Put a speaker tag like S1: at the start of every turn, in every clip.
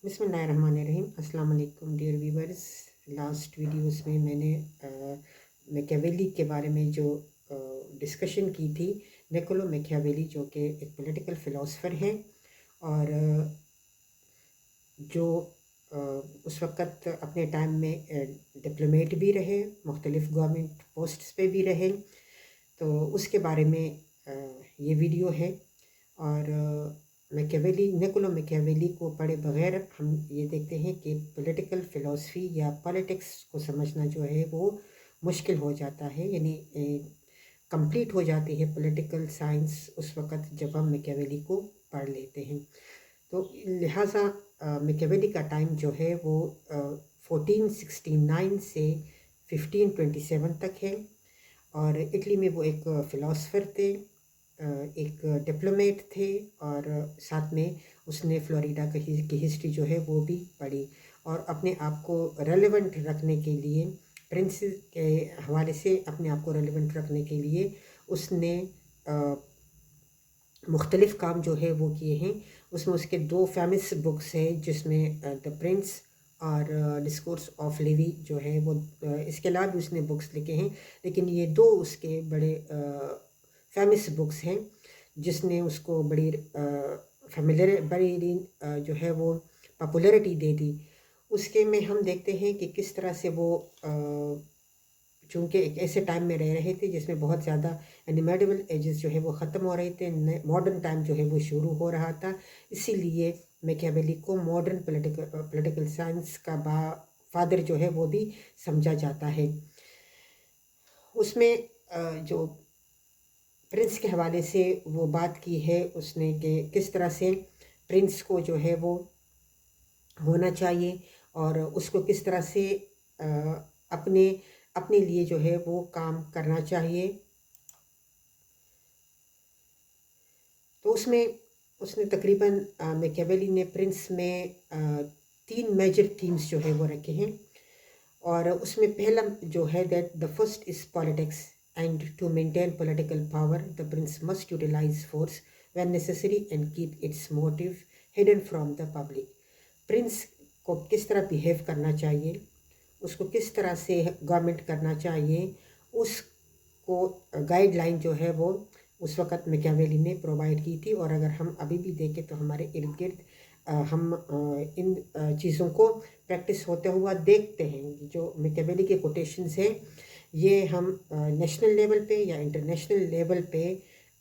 S1: बिस्मिल्लाहिर्रहमानिर्रहीम। अस्सलाम वालेकुम डियर व्यूवर्स। लास्ट वीडियोस में मैंने मैकियावेली के बारे में जो डिस्कशन की थी। निकोलो मैकियावेली जो कि एक पॉलिटिकल फ़िलासफ़र हैं और जो उस वक़्त अपने टाइम में डिप्लोमेट भी रहे, मुख्तलिफ़ गवर्नमेंट पोस्ट्स पे भी रहे। तो उसके बारे में ये वीडियो है। और मैकियावेली, निकोलो मैकियावेली को पढ़े बगैर हम ये देखते हैं कि पॉलिटिकल फ़िलासफ़ी या पॉलिटिक्स को समझना जो है वो मुश्किल हो जाता है, यानी कंप्लीट हो जाती है पॉलिटिकल साइंस उस वक़्त जब हम मैकियावेली को पढ़ लेते हैं। तो लिहाजा मैकियावेली का टाइम जो है वो 1469 से 1527 तक है। और इटली में वो एक फ़िलासफ़र थे, एक डिप्लोमेट थे, और साथ में उसने फ्लोरिडा की हिस्ट्री जो है वो भी पढ़ी। और अपने आप को रेलेवेंट रखने के लिए, प्रिंस के हवाले से अपने आप को रेलेवेंट रखने के लिए उसने मुख्तलिफ़ काम जो है वो किए हैं। उसमें उसके दो फेमस बुक्स हैं जिसमें द प्रिंस और डिस्कोर्स ऑफ लेवी जो है वो, इसके अलावा भी उसने बुक्स लिखे हैं, लेकिन ये दो उसके बड़े फेमस बुक्स हैं जिसने उसको बड़ी जो है वो पॉपुलैरिटी दे दी। उसके में हम देखते हैं कि किस तरह से वो चूँकि एक ऐसे टाइम में रह रहे थे जिसमें बहुत ज़्यादा एनिमेटेबल एजेस जो है वो ख़त्म हो रहे थे, मॉडर्न टाइम जो है वो शुरू हो रहा था। इसीलिए मैकियावेली को मॉडर्न पॉलिटिकल साइंस का फादर जो है वो भी समझा जाता है। उसमें जो प्रिंस के हवाले से वो बात की है उसने कि किस तरह से प्रिंस को जो है वो होना चाहिए और उसको किस तरह से अपने अपने लिए जो है वो काम करना चाहिए। तो उसमें उसने तकरीबन मैकियावेली ने प्रिंस में 3 मेजर थीम्स जो है वो रखे हैं। और उसमें पहला जो है that the first is politics and to maintain political power the prince must utilize force when necessary and keep its motive hidden from the public. Prince को किस तरह बिहेव करना चाहिए, उसको किस तरह से गवर्नमेंट करना चाहिए, उसको गाइडलाइन जो है वो उस वक़्त मैकियावेली ने प्रोवाइड की थी। और अगर हम अभी भी देखें तो हमारे इर्द गिर्द हम इन चीज़ों को प्रैक्टिस होते हुआ देखते हैं। जो मैकियावेली के कोटेशंस हैं ये हम नेशनल लेवल पे या इंटरनेशनल लेवल पे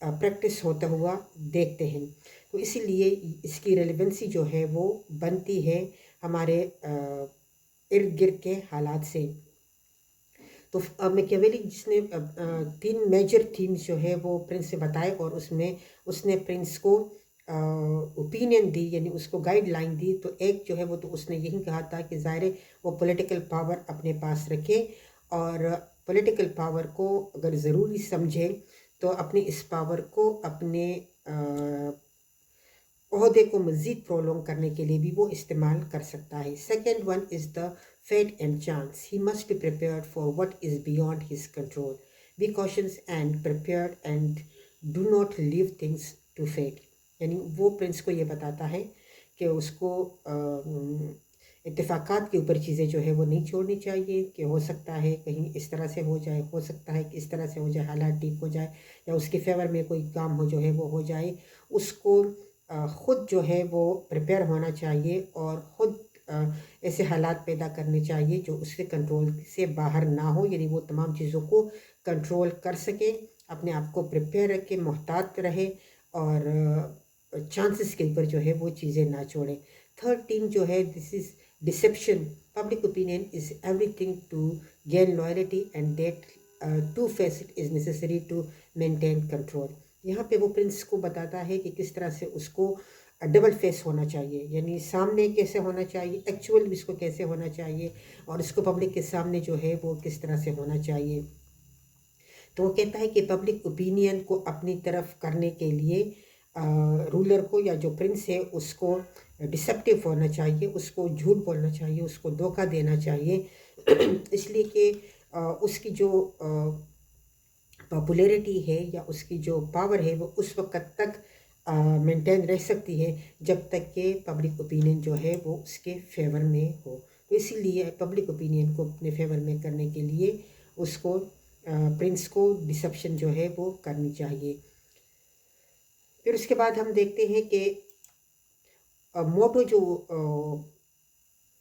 S1: प्रैक्टिस होता हुआ देखते हैं। तो इसीलिए इसकी रेलेवेंसी जो है वो बनती है हमारे इर्द गिर्द के हालात से। तो मैकियावेली जिसने 3 मेजर थीम्स जो है वो प्रिंस से बताए और उसमें उसने प्रिंस को ओपिनियन दी, यानी उसको गाइडलाइन दी। तो एक जो है वो तो उसने यही कहा था कि ज़ाहिर वो पॉलिटिकल पावर अपने पास रखे और पॉलिटिकल पावर को अगर ज़रूरी समझे तो अपनी इस पावर को अपने ओहदे को मज़ीद प्रोलॉन्ग करने के लिए भी वो इस्तेमाल कर सकता है। Second one is the fate and chance. He must be prepared for what is beyond his control. Be cautious and prepared and do not leave things to fate. यानी वो प्रिंस को ये बताता है कि उसको इत्तेफाकात के ऊपर चीज़ें जो है वो नहीं छोड़नी चाहिए कि हो सकता है कहीं इस तरह से हो जाए, हो सकता है कि इस तरह से हो जाए, हालात ठीक हो जाए या उसके फेवर में कोई काम हो जो है वो हो जाए। उसको ख़ुद जो है वो प्रिपेयर होना चाहिए और ख़ुद ऐसे हालात पैदा करने चाहिए जो उसके कंट्रोल से बाहर ना हो, यानी वो तमाम चीज़ों को कंट्रोल कर सके, अपने आप को प्रिपेयर रखे, मोहतात रहे और चांसेस के ऊपर जो है वो चीज़ें ना छोड़े। थर्ड टीम जो है this is deception. Public opinion is everything to gain loyalty and that to face it is necessary to maintain control. यहाँ पे वो प्रिंस को बताता है कि किस तरह से उसको डबल फेस होना चाहिए, यानी सामने कैसे होना चाहिए, एक्चुअल इसको कैसे होना चाहिए और इसको पब्लिक के सामने जो है वो किस तरह से होना चाहिए। तो वो कहता है कि पब्लिक ओपिनियन को अपनी तरफ करने के लिए रूलर को या जो प्रिंस है उसको डिसेप्टिव होना चाहिए, उसको झूठ बोलना चाहिए, उसको धोखा देना चाहिए इसलिए कि उसकी जो पॉपुलैरिटी है या उसकी जो पावर है वो उस वक़्त तक मेंटेन रह सकती है जब तक कि पब्लिक ओपिनियन जो है वो उसके फेवर में हो। तो इसीलिए पब्लिक ओपिनियन को अपने फेवर में करने के लिए उसको प्रिंस को डिसेप्शन जो है वो करनी चाहिए। फिर उसके बाद हम देखते हैं कि मोटो जो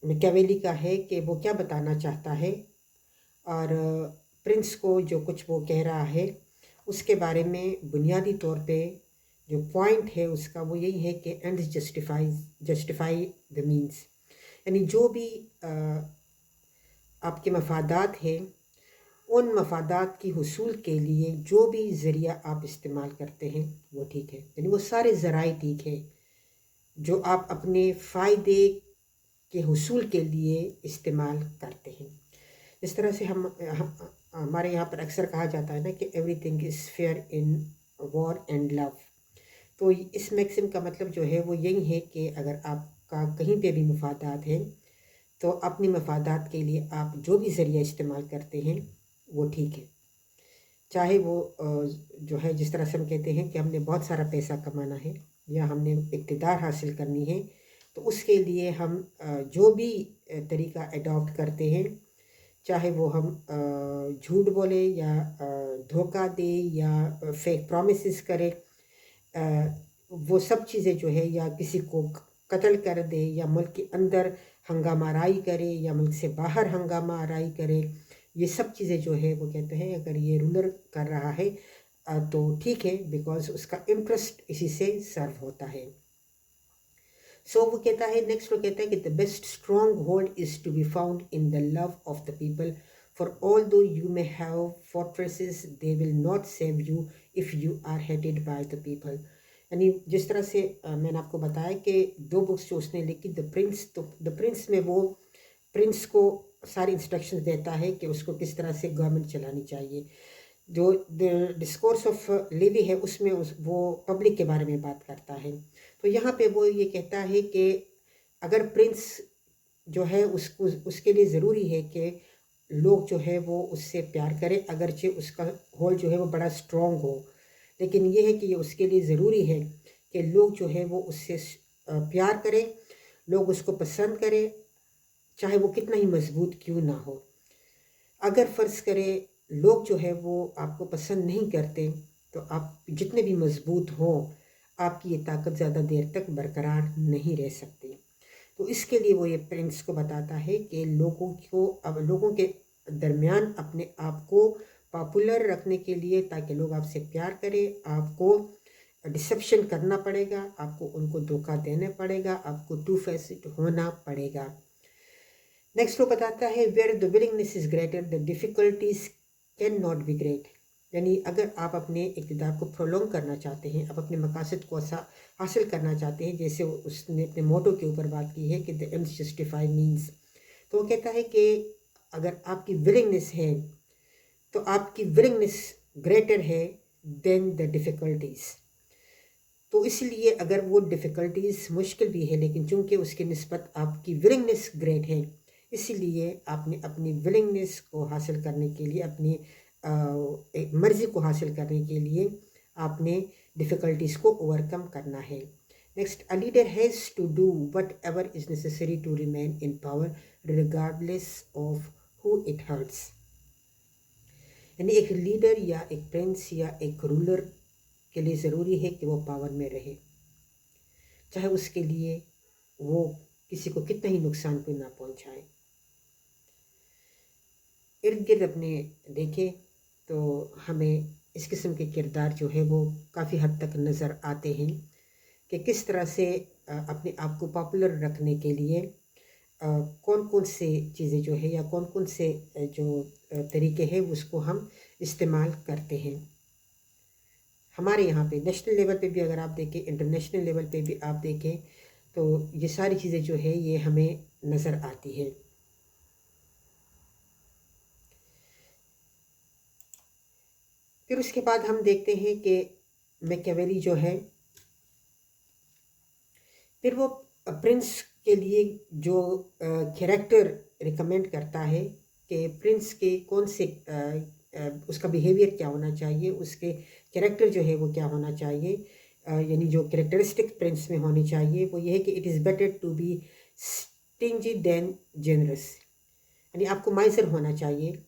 S1: मैकियावेली का है कि वो क्या बताना चाहता है, और प्रिंस को जो कुछ वो कह रहा है उसके बारे में बुनियादी तौर पे जो पॉइंट है उसका वो यही है कि एंड्स जस्टिफाई द मीन्स। यानी जो भी आपके मफादात हैं, उन मफादात की हुसूल के लिए जो भी ज़रिया आप इस्तेमाल करते हैं वो ठीक है। यानी वो सारे ज़राए ठीक है जो आप अपने फ़ायदे के हुसूल के लिए इस्तेमाल करते हैं। इस तरह से हमारे यहाँ पर अक्सर कहा जाता है ना कि everything is fair in war and love. तो इस मैक्सिम का मतलब जो है वो यही है कि अगर आपका कहीं पे भी मफादात हैं तो अपने मफादात के लिए आप जो भी ज़रिया इस्तेमाल करते हैं वो ठीक है। चाहे वो जो है, जिस तरह से हम कहते हैं कि हमने बहुत सारा पैसा कमाना है या हमने इक़्तिदार हासिल करनी है, तो उसके लिए हम जो भी तरीका अडॉप्ट करते हैं, चाहे वो हम झूठ बोले या धोखा दे या फेक प्रॉमिसेस करें, वो सब चीज़ें जो है, या किसी को कत्ल कर दे या मुल्क के अंदर हंगामा आराई करे या मुल्क से बाहर हंगामा आराई करे, ये सब चीज़ें जो है वो कहते हैं अगर ये रूलर कर रहा है तो ठीक है, बिकॉज उसका इंटरेस्ट इसी से सर्व होता है। सो वो कहता है, नेक्स्ट वो कहता है कि the best stronghold is to be found in the love of the people, for all though you may have fortresses they will not save you if you are hated by the people. यानी जिस तरह से मैंने आपको बताया कि 2 books जो उसने लिखी, द प्रिंस, तो द प्रिंस में वो प्रिंस को सारी इंस्ट्रक्शंस देता है कि उसको किस तरह से गवर्नमेंट चलानी चाहिए। जो द डिस्कोर्स ऑफ लेवी है उसमें वो पब्लिक के बारे में बात करता है। तो यहाँ पे वो ये कहता है कि अगर प्रिंस जो है उसको उसके लिए ज़रूरी है कि लोग जो है वो उससे प्यार करें, अगरचे उसका होल जो है वो बड़ा स्ट्रॉन्ग हो, लेकिन ये है कि ये उसके लिए ज़रूरी है कि लोग जो है वो उससे प्यार करें, लोग उसको पसंद करें, चाहे वो कितना ही मजबूत क्यों ना हो। अगर फ़र्ज़ करें लोग जो है वो आपको पसंद नहीं करते, तो आप जितने भी मजबूत हों, आपकी ये ताकत ज़्यादा देर तक बरकरार नहीं रह सकती। तो इसके लिए वो ये प्रिंस को बताता है कि लोगों को, अब लोगों के दरमियान अपने आप को पॉपुलर रखने के लिए, ताकि लोग आपसे प्यार करें, आपको डिसेप्शन करना पड़ेगा, आपको उनको धोखा देना पड़ेगा, आपको टू फेस्ड होना पड़ेगा। नेक्स्ट वो बताता है, where the willingness is greater the difficulties can not be great. यानी अगर आप अपने इक़्तिदार को प्रोलॉन्ग करना चाहते हैं, आप अपने मकासद को हासिल करना चाहते हैं, जैसे उसने अपने मोटो के ऊपर बात की है कि द एंड्स जस्टिफाई मीन्स, तो वो कहता है कि अगर आपकी विलिंगनेस है तो आपकी विलिंगनेस ग्रेटर है देन द डिफ़िकल्टीज़। तो इसलिए अगर वो डिफ़िकल्टीज़ मुश्किल भी है, लेकिन चूँकि उसकी निस्बत आपकी विलिंगनेस ग्रेट है, इसीलिए आपने अपनी विलिंगनेस को हासिल करने के लिए, अपनी एक मर्ज़ी को हासिल करने के लिए आपने डिफ़िकल्टीज़ को ओवरकम करना है। Next, a leader has to do what is necessary to remain in power regardless of who it hurts. यानी एक लीडर या एक प्रिंस या एक रूलर के लिए ज़रूरी है कि वो पावर में रहे, चाहे उसके लिए वो किसी को कितना ही नुकसान क्यों ना पहुंचाए। इर्द गिर्द अपने देखें तो हमें इस किस्म के किरदार जो है वो काफ़ी हद तक नज़र आते हैं कि किस तरह से अपने आप को पॉपुलर रखने के लिए कौन कौन से चीज़ें जो है या कौन कौन से जो तरीके हैं उसको हम इस्तेमाल करते हैं। हमारे यहाँ पे नेशनल लेवल पे भी अगर आप देखें, इंटरनेशनल लेवल पे भी आप देखें, तो ये सारी चीज़ें जो है ये हमें नज़र आती है। फिर उसके बाद हम देखते हैं कि मैकियावेली जो है, फिर वो प्रिंस के लिए जो कैरेक्टर रिकमेंड करता है कि प्रिंस के कौन से उसका बिहेवियर क्या होना चाहिए, उसके कैरेक्टर जो है वो क्या होना चाहिए, यानी जो कैरेक्टरिस्टिक प्रिंस में होनी चाहिए वो ये है कि it is better to be stingy than generous, यानी आपको माइजर होना चाहिए,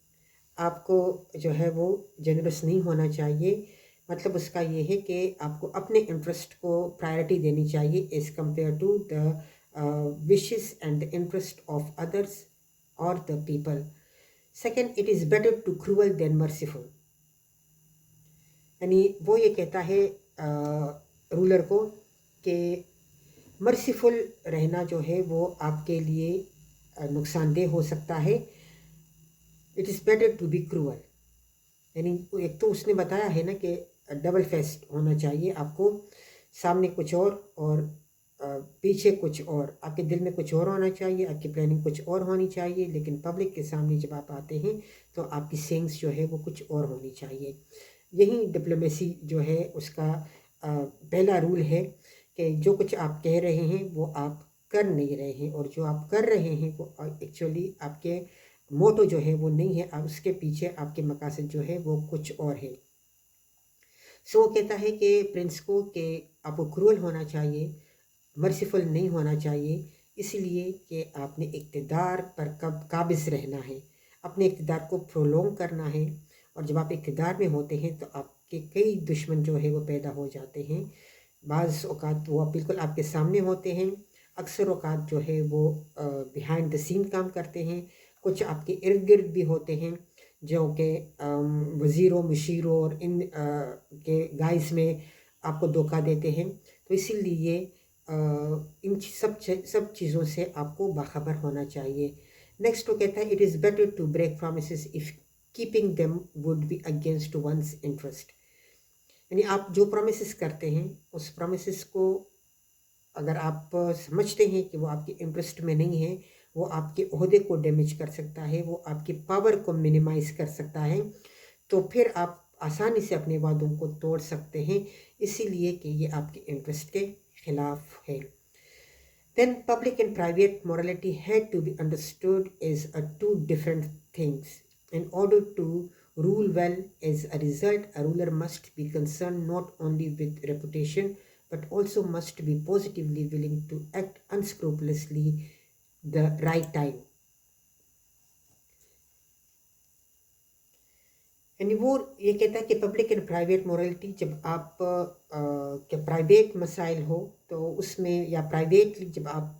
S1: आपको जो है वो जेनरस नहीं होना चाहिए। मतलब उसका ये है कि आपको अपने इंटरेस्ट को प्रायोरिटी देनी चाहिए as compared to the wishes and the interest of others और the people. Second, it is better to cruel than merciful, यानी वो ये कहता है रूलर को कि मर्सीफुल रहना जो है वो आपके लिए नुकसानदेह हो सकता है। It is better to be cruel, यानी एक तो उसने बताया है ना कि डबल फेस्ट होना चाहिए, आपको सामने कुछ और पीछे कुछ और, आपके दिल में कुछ और होना चाहिए, आपकी प्लानिंग कुछ और होनी चाहिए, लेकिन पब्लिक के सामने जब आप आते हैं तो आपकी सेंस जो है वो कुछ और होनी चाहिए। यही डिप्लोमेसी जो है उसका पहला रूल है कि जो कुछ आप कह रहे हैं वो आप कर नहीं रहे हैं, और जो आप कर रहे हैं वो एक्चुअली आपके मोटो जो है वो नहीं है, उसके पीछे आपके मकासद जो है वो कुछ और है। सो वो कहता है कि प्रिंस को कि आपको क्रूअल होना चाहिए, मर्सीफुल नहीं होना चाहिए, इसलिए कि आपने इक़्तिदार पर कब काबिज़ रहना है, अपने इक़्तिदार को प्रोलॉन्ग करना है। और जब आप इक़्तिदार में होते हैं तो आपके कई दुश्मन जो है वो पैदा हो जाते हैं। बाज़ औक़ात वो बिल्कुल आपके सामने होते हैं, अक्सर औक़ात जो है वो बिहाइंड द सीन काम करते हैं, कुछ आपके इर्द गिर्द भी होते हैं जो कि वज़ीरों मुशीरों और इन के गाइस में आपको धोखा देते हैं। तो इसीलिए इन सब चीज़ों से आपको बाखबर होना चाहिए। नेक्स्ट वो कहता है it is better to break promises if keeping them would be against one's interest, यानी आप जो प्रॉमिसेस करते हैं उस प्रॉमिसेस को अगर आप समझते हैं कि वो आपके इंटरेस्ट में नहीं है, वो आपके ओहदे को डैमेज कर सकता है, वो आपकी पावर को मिनिमाइज़ कर सकता है, तो फिर आप आसानी से अपने वादों को तोड़ सकते हैं, इसीलिए कि ये आपके इंटरेस्ट के ख़िलाफ़ है। Then public and private morality had to be understood as two different things. In order to rule well, as a result, a ruler must be concerned not only with reputation, but also must be positively willing to act unscrupulously the right time. यानी वो ये कहता है कि public and private morality, जब आप के private मसाइल हो तो उसमें, या प्राइवेटली जब आप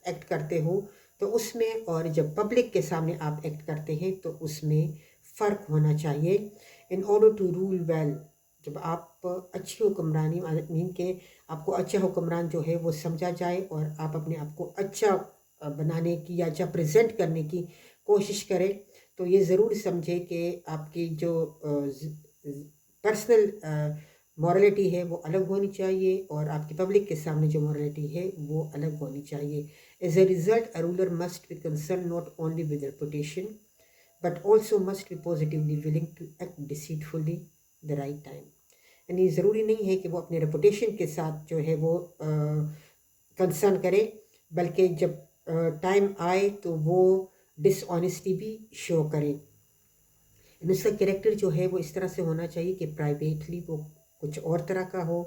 S1: एक्ट करते हो तो उसमें, और जब पब्लिक के सामने आप एक्ट करते हैं तो उसमें फ़र्क होना चाहिए। In order to rule well, जब आप अच्छी हुक्मरानी मीन के आपको अच्छा हुक्मरान जो है वो समझा जाए और आप अपने आप को अच्छा बनाने की या अच्छा प्रेजेंट करने की कोशिश करें, तो ये ज़रूर समझे कि आपकी जो पर्सनल मॉरलिटी है वो अलग होनी चाहिए और आपकी पब्लिक के सामने जो मॉरलिटी है वो अलग होनी चाहिए। As a result, a ruler must be concern not only with reputation but also must be positively willing to act deceitfully the right time, यानी ज़रूरी नहीं है कि वो अपने रेपुटेशन के साथ जो है वो कंसर्न करे, बल्कि जब टाइम आए तो वो डिसऑनेस्टी भी शो करे। उसका कैरेक्टर जो है वो इस तरह से होना चाहिए कि प्राइवेटली वो कुछ और तरह का हो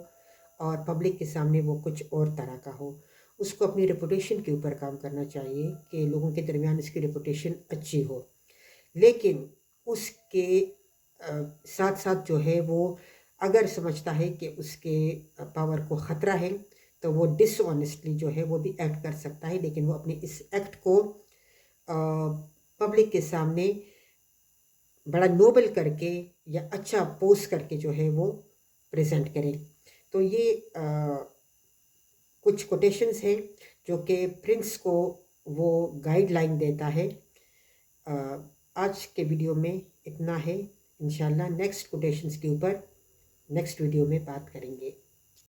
S1: और पब्लिक के सामने वो कुछ और तरह का हो। उसको अपनी रेपुटेशन के ऊपर काम करना चाहिए कि लोगों के दरमियान उसकी रेपुटेशन अच्छी हो, लेकिन उसके साथ साथ जो है वो अगर समझता है कि उसके पावर को ख़तरा है तो वो डिसऑनेस्टली जो है वो भी एक्ट कर सकता है, लेकिन वो अपने इस एक्ट को पब्लिक के सामने बड़ा नोबल करके या अच्छा पोज करके जो है वो प्रेजेंट करें। तो ये कुछ कोटेशंस हैं जो कि प्रिंस को वो गाइडलाइन देता है। आज के वीडियो में इतना है, इंशाल्लाह नेक्स्ट कोटेशंस के ऊपर नेक्स्ट वीडियो में बात करेंगे।